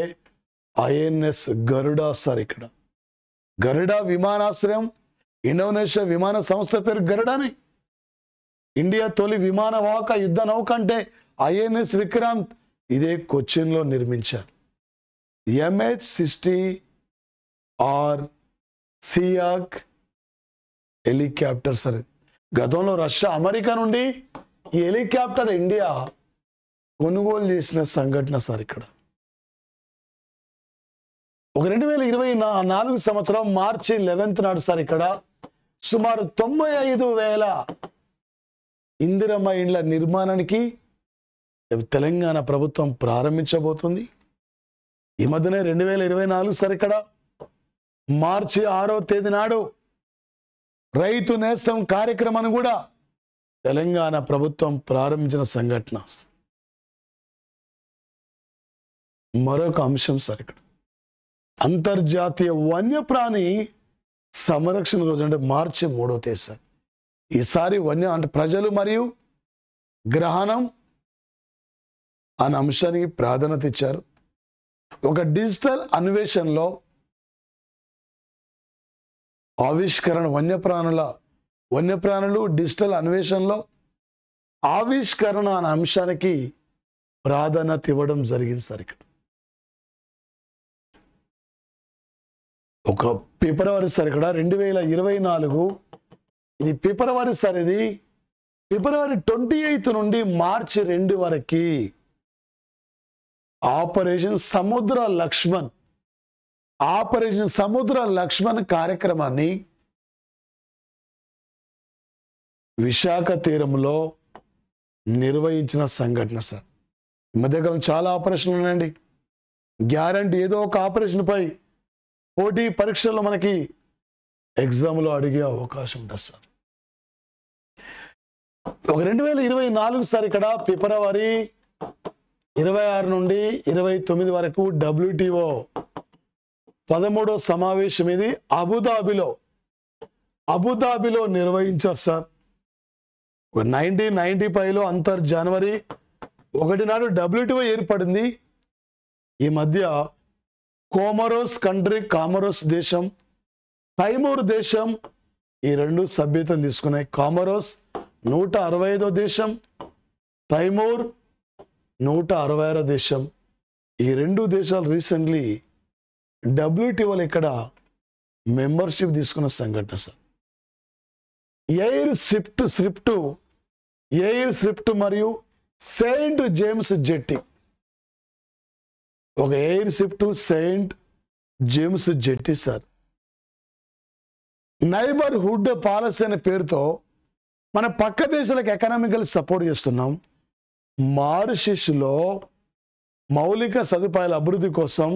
ఐఎన్ఎస్ గరుడా సార్. ఇక్కడ గరుడా విమానాశ్రయం ఇండోనేషియా విమాన సంస్థ పేరు గరుడాని. ఇండియా తొలి విమానవాహక యుద్ధ నౌక అంటే ఐఎన్ఎస్ విక్రాంత్. ఇదే కొచ్చిన్లో నిర్మించారు. MH-60R Seahawk helicopter sir. గతంలో రష్యా అమెరికా నుండి ఈ హెలికాప్టర్ ఇండియా కొనుగోలు చేసిన సంఘటన సార్. ఇక్కడ 2024 సంవత్సరం మార్చి 11 నాడు సార్ ఇక్కడ సుమారు 95,000 ఇందిరమ్మ ఇండ్ల నిర్మాణానికి తెలంగాణ ప్రభుత్వం ప్రారంభించబోతుంది. ఈ మధ్యనే 2024 సార్ ఇక్కడ మార్చి 6వ తేదీ నాడు రైతు నేస్తం కార్యక్రమాన్ని కూడా తెలంగాణ ప్రభుత్వం ప్రారంభించిన సంఘటన. మరొక అంశం సార్, ఇక్కడ అంతర్జాతీయ వన్యప్రాణి సంరక్షణ రోజు అంటే మార్చి 3వ తేదీ సార్. ఈసారి అంటే ప్రజలు మరియు గ్రహణం అనే అంశానికి ప్రాధాన్యత ఇచ్చారు. ఒక డిజిటల్ అన్వేషణలో ఆవిష్కరణ వన్యప్రాణులు డిజిటల్ అన్వేషణలో ఆవిష్కరణ అనే అంశానికి ప్రాధాన్యత ఇవ్వడం జరిగింది సార్. ఇక్కడ ఒక ఫిబ్రవరి సార్, ఇక్కడ 2024 ఇది ఫిబ్రవరి సార్. ఇది ఫిబ్రవరి 28 నుండి మార్చి 2 వరకు ఆపరేషన్ సముద్ర లక్ష్మణ్ కార్యక్రమాన్ని విశాఖ తీరంలో నిర్వహించిన సంఘటన సార్. ఈ మధ్యకాలం చాలా ఆపరేషన్లు ఉన్నాయండి. గ్యారంటీ ఏదో ఒక ఆపరేషన్ పై పోటీ పరీక్షల్లో మనకి ఎగ్జామ్లో అడిగే అవకాశం ఉంటుంది సార్. ఒక 2024 సార్, ఇక్కడ ఫిబ్రవరి 26 నుండి 29 వరకు WTO 13వ సమావేశం ఇది అబుదాబిలో నిర్వహించారు సార్. 1995లో జనవరి 1 నాడు WTO ఏర్పడింది. ఈ మధ్య కామరోస్ దేశం, తైమూర్ దేశం ఈ రెండు సభ్యతను తీసుకున్నాయి. కామరోస్ 165వ దేశం, తైమూర్ 166వ దేశం. ఈ రెండు దేశాలు రీసెంట్లీ WTOలో ఇక్కడ మెంబర్షిప్ తీసుకున్న సంఘటన సార్. ఎయిర్ స్విఫ్ట్ మరియు సెయింట్ జేమ్స్ జెట్టి, ఒక ఎయిర్ స్విఫ్ట్ సెయింట్ జేమ్స్ జెట్టి సార్, నైబర్హుడ్ పాలసీ అనే పేరుతో మన పక్క దేశాలకు ఎకనామికల్ సపోర్ట్ చేస్తున్నాం. మారిషస్లో మౌలిక సదుపాయాల అభివృద్ధి కోసం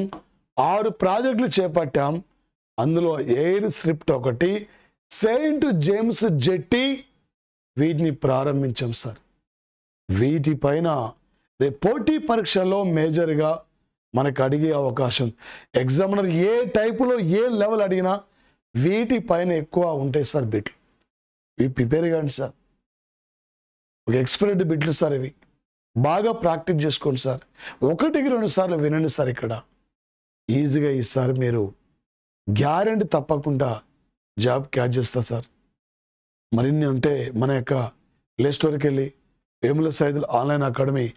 6 ప్రాజెక్టులు చేపట్టాం. అందులో ఎయిర్ స్విఫ్ట్ ఒకటి, సెయింట్ జేమ్స్ జెట్టి, వీటిని ప్రారంభించాం సార్. వీటిపైన రేపు పోటీ పరీక్షల్లో మేజర్గా మనకు అడిగే అవకాశం, ఎగ్జామినర్ ఏ టైపులో ఏ లెవెల్ అడిగినా వీటిపైన ఎక్కువ ఉంటాయి సార్ బిట్లు. ఇవి ప్రిపేర్ కాండి సార్. ఒక ఎక్స్పర్ట్ బిట్లు సార్. ఇవి బాగా ప్రాక్టీస్ చేసుకోండి సార్. 1-2 సార్లు వినండి సార్. ఇక్కడ ఈజీగా ఈసారి మీరు గ్యారెంటీ తప్పకుండా జాబ్ క్యాచ్ చేస్తారు సార్. మరిన్ని ఉంటే మన యొక్క ప్లే స్టోర్కి వెళ్ళి Vemula Saidulu online academy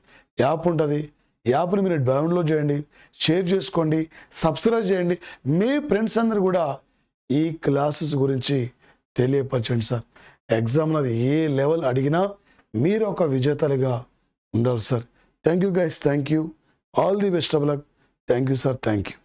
app ఉంటుంది. యాప్ని మీరు డౌన్లోడ్ చేయండి, షేర్ చేసుకోండి, సబ్స్క్రైబ్ చేయండి. మీ ఫ్రెండ్స్ అందరూ కూడా ఈ క్లాసెస్ గురించి తెలియపరచండి సార్. ఎగ్జామ్లో ఏ లెవెల్ అడిగినా మీరు ఒక విజేతలుగా ఉండాలి sir. Thank you guys, thank you, all the best of luck. Thank you sir, thank you.